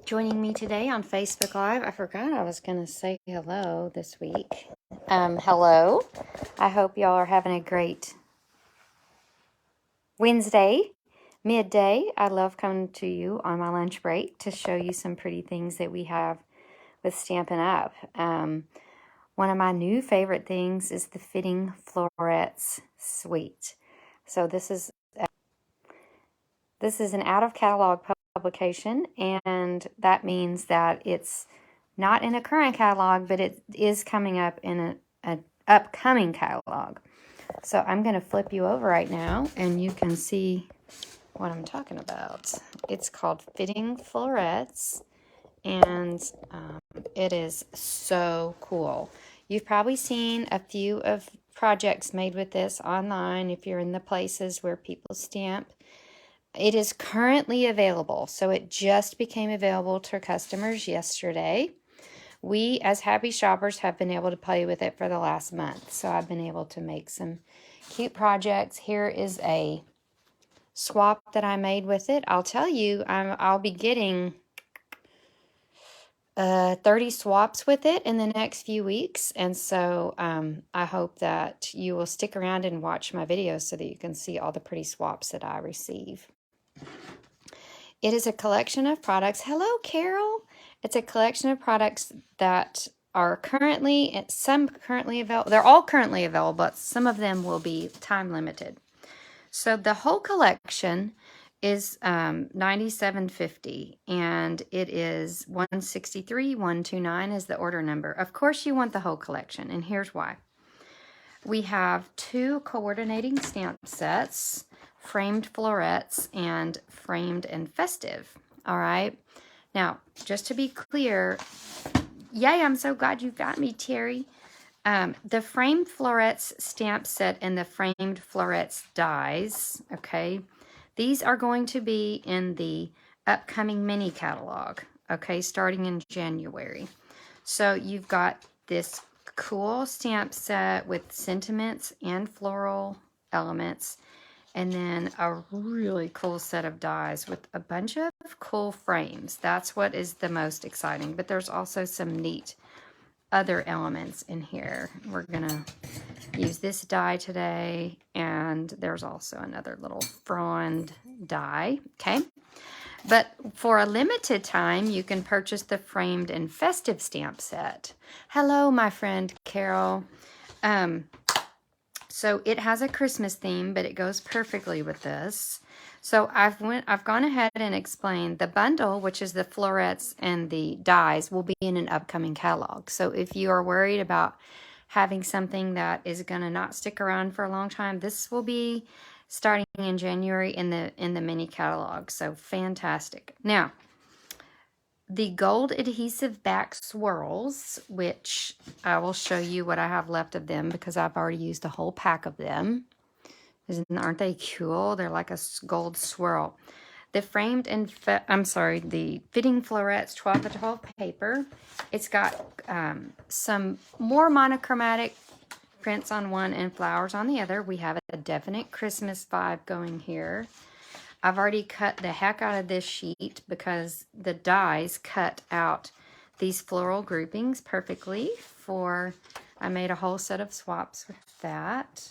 joining me today on Facebook Live. I forgot I was going to say hello this week. Hello. I hope y'all are having a great Wednesday, midday. I love coming to you on my lunch break to show you some pretty things that we have with Stampin' Up. One of my new favorite things is the Fitting Florets Suite. So this is an out-of-catalog publication, and that means that it's not in a current catalog, but it is coming up in an upcoming catalog. So I'm going to flip you over right now, and you can see what I'm talking about. It's called Fitting Florets, and it is so cool. You've probably seen a few of projects made with this online if you're in the places where people stamp. It is currently available, so it just became available to customers yesterday. We, as happy shoppers, have been able to play with it for the last month, so I've been able to make some cute projects. Here is a swap that I made with it. I'll tell you, I'll be getting 30 swaps with it in the next few weeks, and so I hope that you will stick around and watch my videos so that you can see all the pretty swaps that I receive. It is a collection of products. Hello, Carol. It's a collection of products that are currently available. They're all currently available, but some of them will be time limited. So the whole collection is $97.50, and it is $163,129 is the order number. Of course, you want the whole collection, and here's why. We have 2 coordinating stamp sets, framed florets, and framed and festive. All right. Now, just to be clear, yay, I'm so glad you got me, Terry. The framed florets stamp set and the framed florets dies, okay, these are going to be in the upcoming mini catalog, okay, starting in January. So you've got this cool stamp set with sentiments and floral elements, and then a really cool set of dies with a bunch of cool frames. That's what is the most exciting, but there's also some neat other elements in here. We're gonna use this die today, and there's also another little frond die, okay? But for a limited time, you can purchase the framed and festive stamp set. Hello, my friend Carol. So it has a Christmas theme, but it goes perfectly with this. So I've gone ahead and explained the bundle, which is the florets and the dies, will be in an upcoming catalog. So if you are worried about having something that is going to not stick around for a long time, this will be starting in January in the mini catalog. So fantastic. Now, the gold adhesive back swirls, which I will show you what I have left of them because I've already used a whole pack of them. Aren't they cool? They're like a gold swirl. The framed and the Fitting Florets 12x12 paper. It's got some more monochromatic prints on one and flowers on the other. We have a definite Christmas vibe going here. I've already cut the heck out of this sheet because the dies cut out these floral groupings perfectly I made a whole set of swaps with that.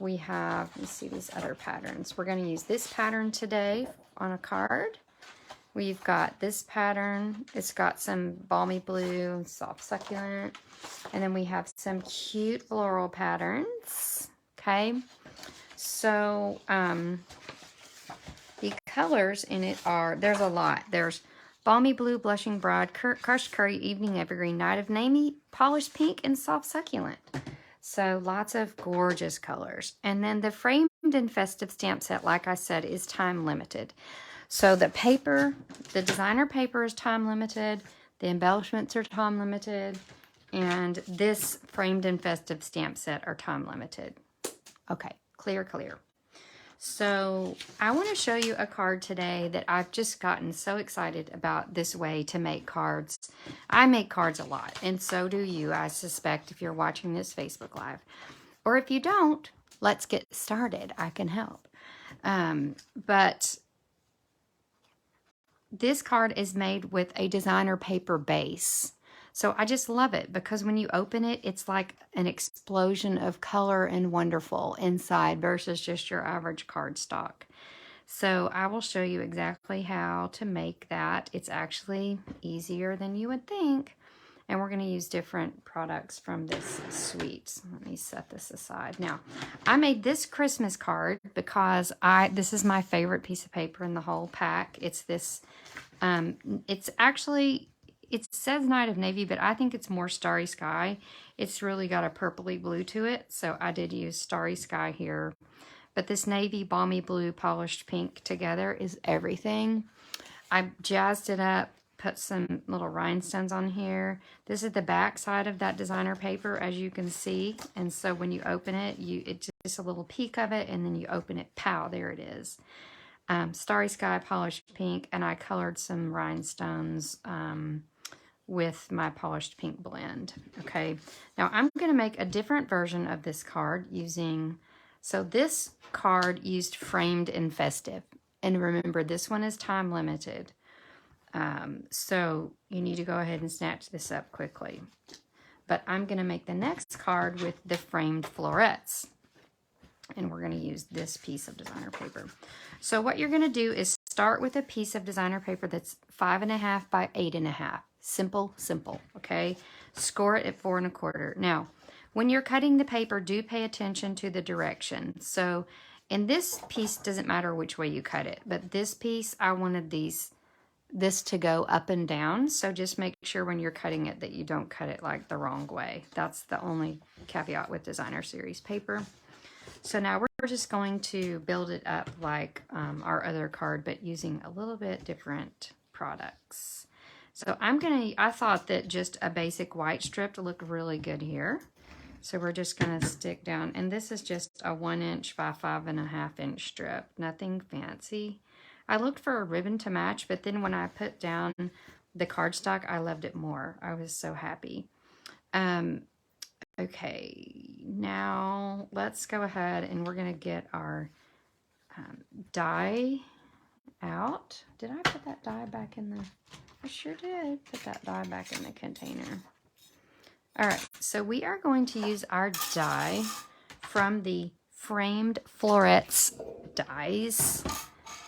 We have, let's see these other patterns. We're going to use this pattern today on a card. We've got this pattern. It's got some balmy blue, soft succulent. And then we have some cute floral patterns. Okay. So, the colors in it there's a lot. There's balmy blue, blushing broad, crushed curry, evening evergreen, night of navy, polished pink, and soft succulent. So lots of gorgeous colors. And then the framed and festive stamp set, like I said, is time limited. So the paper, the designer paper is time limited. The embellishments are time limited. And this framed and festive stamp set are time limited. Okay, clear. So I want to show you a card today that I've just gotten so excited about this way to make cards. I make cards a lot, and so do you, I suspect, if you're watching this Facebook Live. Or if you don't, let's get started. I can help. But this card is made with a designer paper base. So I just love it because when you open it, it's like an explosion of color and wonderful inside versus just your average cardstock. So I will show you exactly how to make that. It's actually easier than you would think. And we're going to use different products from this suite. Let me set this aside. Now, I made this Christmas card because this is my favorite piece of paper in the whole pack. It's this, it's actually, it says Night of Navy, but I think it's more Starry Sky. It's really got a purpley blue to it. So I did use Starry Sky here. But this navy, balmy blue, polished pink together is everything. I jazzed it up, put some little rhinestones on here. This is the back side of that designer paper, as you can see. And so when you open it, it's just a little peek of it, and then you open it, pow, there it is. Starry Sky, polished pink, and I colored some rhinestones with my polished pink blend. Okay, now I'm going to make a different version of this card using... So this card used framed and festive. And remember, this one is time limited. So you need to go ahead and snatch this up quickly. But I'm going to make the next card with the framed florets. And we're going to use this piece of designer paper. So what you're going to do is start with a piece of designer paper that's 5.5 by 8.5. Simple, simple, okay? Score it at 4 1/4. Now, when you're cutting the paper, do pay attention to the direction. So in this piece, doesn't matter which way you cut it, but this piece, I wanted this to go up and down. So just make sure when you're cutting it that you don't cut it like the wrong way. That's the only caveat with designer series paper. So now we're just going to build it up like our other card, but using a little bit different products. So I thought that just a basic white strip looked really good here. So we're just going to stick down, and this is just a 1 inch by 5.5 inch strip, nothing fancy. I looked for a ribbon to match, but then when I put down the cardstock, I loved it more. I was so happy. Okay, now let's go ahead and we're going to get our die out. Did I put that die back in the... I sure did put that die back in the container. All right, so we are going to use our die from the Framed Florets dies,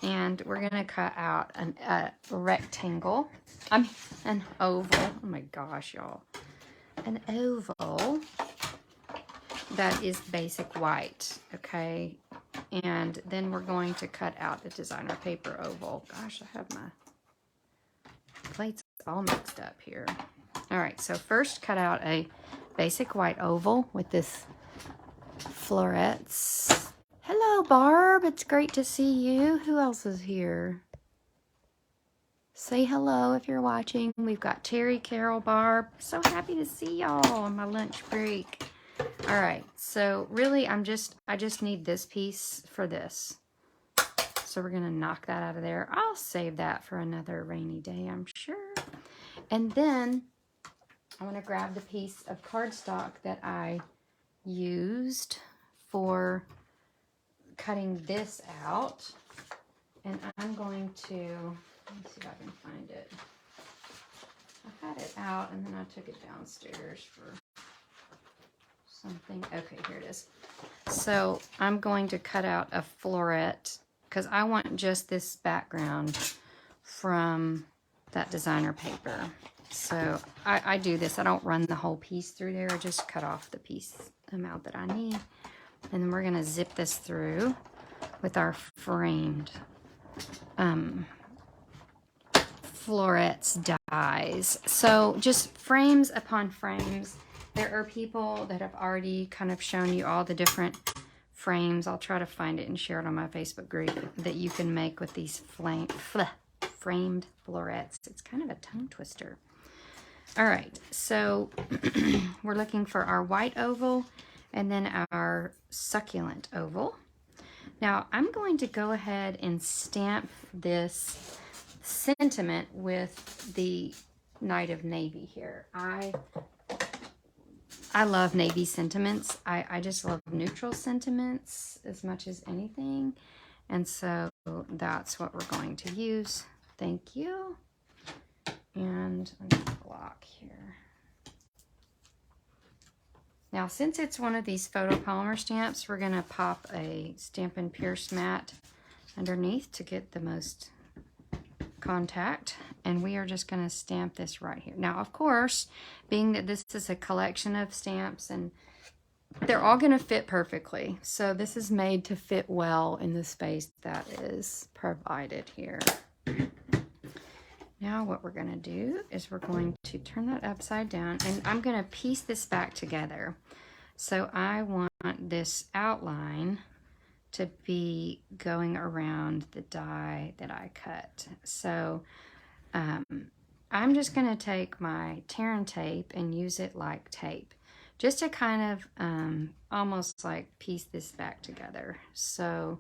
and we're going to cut out a rectangle, an oval, oh my gosh, y'all, an oval that is basic white, okay, and then we're going to cut out a designer paper oval. Gosh, I have my plates all mixed up here. All right, so first cut out a basic white oval with this florets. Hello, Barb. It's great to see you. Who else is here? Say hello if you're watching. We've got Terry, Carol, Barb. So happy to see y'all on my lunch break. All right, so really I just need this piece for this. So we're going to knock that out of there. I'll save that for another rainy day, I'm sure. And then I'm going to grab the piece of cardstock that I used for cutting this out. And I'm going to, let me see if I can find it. I had it out and then I took it downstairs for something. Okay, here it is. So I'm going to cut out a floret because I want just this background from that designer paper. So I do this. I don't run the whole piece through there. I just cut off the piece amount that I need. And then we're going to zip this through with our framed florets dies. So just frames upon frames. There are people that have already kind of shown you all the different frames. I'll try to find it and share it on my Facebook group that you can make with these framed florets. It's kind of a tongue twister. All right, so we're looking for our white oval and then our succulent oval. Now I'm going to go ahead and stamp this sentiment with the Night of Navy here. I love navy sentiments. I just love neutral sentiments as much as anything. And so that's what we're going to use. Thank you. And another block here. Now, since it's one of these photopolymer stamps, we're going to pop a Stampin' Pierce mat underneath to get the most contact. And we are just going to stamp this right here. Now, of course, being that this is a collection of stamps and they're all going to fit perfectly. So this is made to fit well in the space that is provided here. Now what we're going to do is we're going to turn that upside down, and I'm going to piece this back together. So I want this outline to be going around the die that I cut. So I'm just going to take my tear and tape and use it like tape, just to kind of almost like piece this back together. So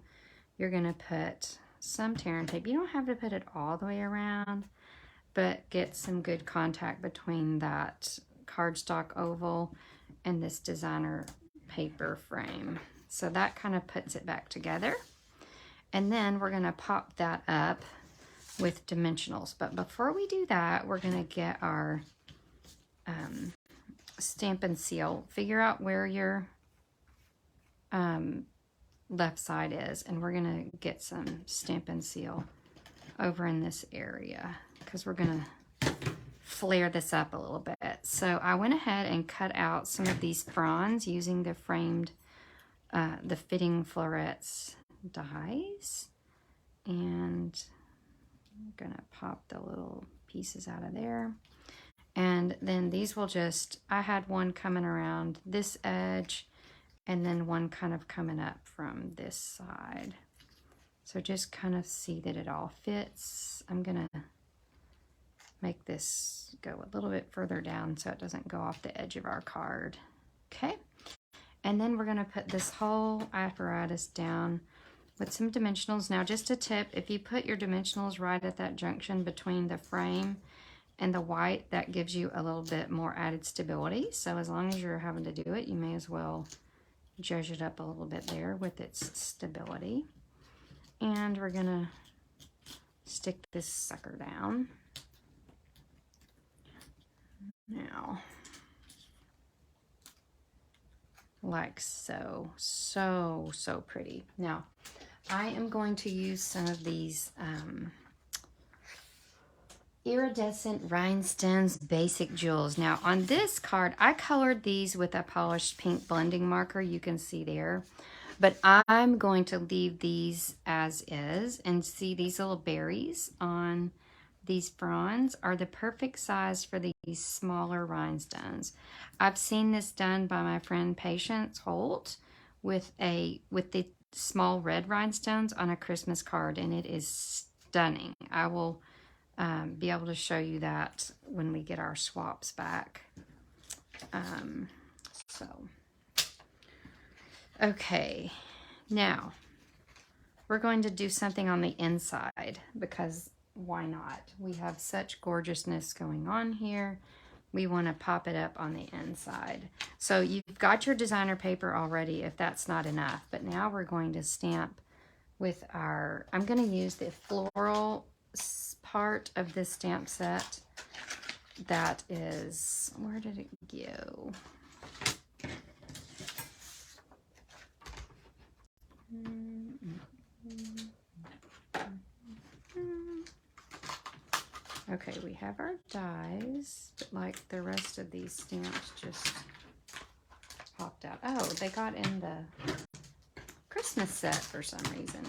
you're going to put some tear and tape. You don't have to put it all the way around, but get some good contact between that cardstock oval and this designer paper frame. So that kind of puts it back together. And then we're going to pop that up with dimensionals. But before we do that, we're going to get our Stampin' Seal. Figure out where your left side is, and we're going to get some Stampin' Seal over in this area because we're going to flare this up a little bit. So I went ahead and cut out some of these fronds using the framed, the Fitting Florets dies. And I'm going to pop the little pieces out of there. And then these will just, I had one coming around this edge and then one kind of coming up from this side. So just kind of see that it all fits. I'm going to make this go a little bit further down so it doesn't go off the edge of our card. Okay. And then we're going to put this whole apparatus down with some dimensionals. Now, just a tip, if you put your dimensionals right at that junction between the frame and the white, that gives you a little bit more added stability. So as long as you're having to do it, you may as well judge it up a little bit there with its stability. And we're going to stick this sucker down. Now, like so, so pretty. Now, I am going to use some of these iridescent rhinestones basic jewels. Now, on this card, I colored these with a polished pink blending marker. You can see there. But I'm going to leave these as is, and see these little berries on these fronds are the perfect size for these smaller rhinestones. I've seen this done by my friend Patience Holt with the small red rhinestones on a Christmas card, and it is stunning. I will be able to show you that when we get our swaps back. Okay, now we're going to do something on the inside because why not? We have such gorgeousness going on here. We want to pop it up on the inside. So you've got your designer paper already if that's not enough, but now we're going to stamp with our, I'm going to use the floral part of this stamp set. That is, where did it go? Okay, we have our dies, but like the rest of these stamps just popped out. Oh, they got in the Christmas set for some reason.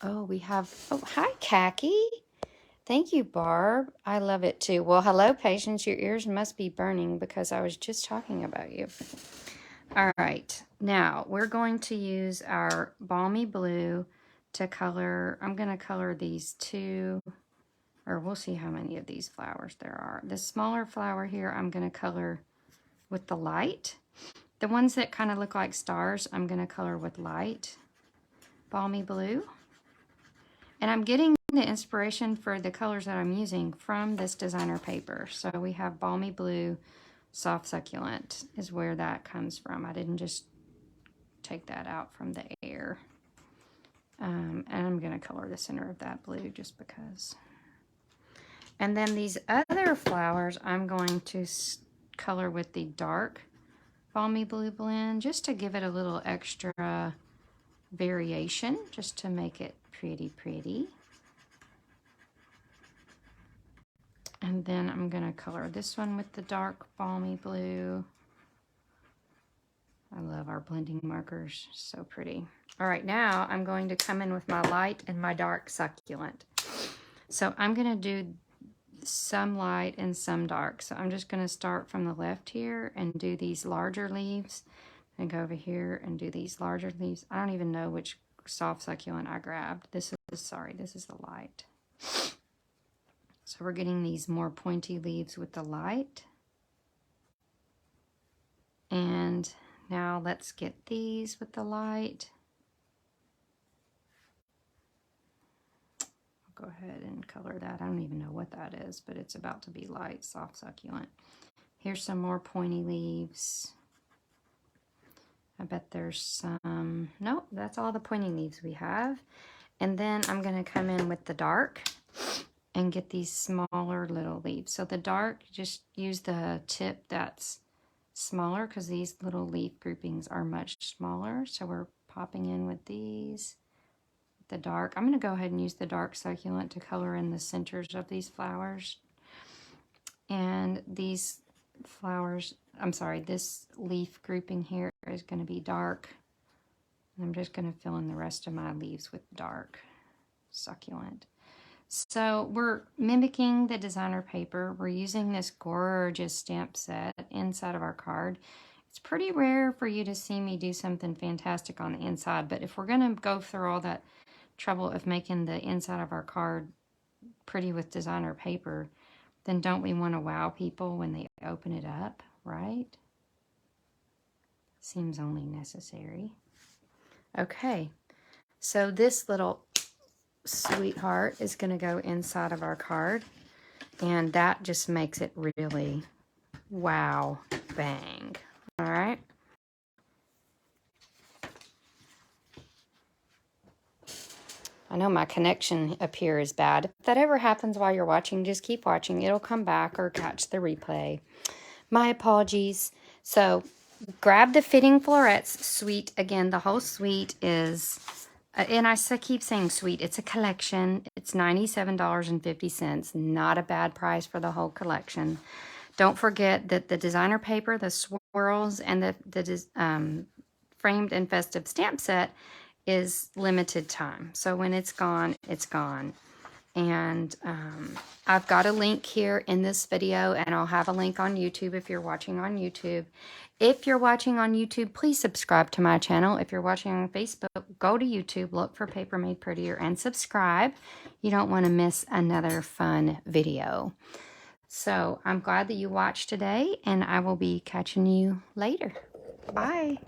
Oh, we have, oh, hi, Khaki. Thank you, Barb. I love it too. Well, hello, Patience. Your ears must be burning because I was just talking about you. All right. Now, we're going to use our Balmy Blue to color. I'm going to color these two, or we'll see how many of these flowers there are. The smaller flower here, I'm going to color with the light. The ones that kind of look like stars, I'm going to color with light Balmy Blue. And I'm getting the inspiration for the colors that I'm using from this designer paper. So we have Balmy Blue Soft Succulent is where that comes from. I didn't just take that out from the air. And I'm going to color the center of that blue just because. And then these other flowers I'm going to color with the dark Balmy Blue blend just to give it a little extra variation, just to make it pretty. And then I'm going to color this one with the dark Balmy Blue. I love our blending markers, so pretty. All right, now I'm going to come in with my light and my dark succulent. So I'm going to do some light and some dark. So I'm just going to start from the left here and do these larger leaves and go over here and do these larger leaves. I don't even know which soft succulent I grabbed. This is the light. So we're getting these more pointy leaves with the light. And now let's get these with the light. I'll go ahead and color that. I don't even know what that is, but it's about to be light, soft succulent. Here's some more pointy leaves. I bet there's some, nope, that's all the pointy leaves we have. And then I'm gonna come in with the dark and get these smaller little leaves. So the dark, just use the tip that's smaller because these little leaf groupings are much smaller. So we're popping in with these, the dark. I'm going to go ahead and use the dark succulent to color in the centers of these flowers. And these flowers, I'm sorry, this leaf grouping here is going to be dark. And I'm just going to fill in the rest of my leaves with dark succulent. So we're mimicking the designer paper. We're using this gorgeous stamp set inside of our card. It's pretty rare for you to see me do something fantastic on the inside, but if we're going to go through all that trouble of making the inside of our card pretty with designer paper, then don't we want to wow people when they open it up, right? Seems only necessary. Okay, so this little sweetheart is going to go inside of our card, and that just makes it really wow bang. All right, I know my connection up here is bad. If that ever happens while you're watching, just keep watching. It'll come back or catch the replay. My apologies. So grab the Fitting Florets suite. Again, the whole suite is, and I keep saying suite, it's a collection. It's $97.50. Not a bad price for the whole collection. Don't forget that the designer paper, the swirls, and the framed and festive stamp set is limited time. So when it's gone, it's gone. And I've got a link here in this video, and I'll have a link on YouTube if you're watching on YouTube. If you're watching on YouTube, please subscribe to my channel. If you're watching on Facebook, go to YouTube, look for Paper Made Prettier, and subscribe. You don't want to miss another fun video. So I'm glad that you watched today, and I will be catching you later. Bye.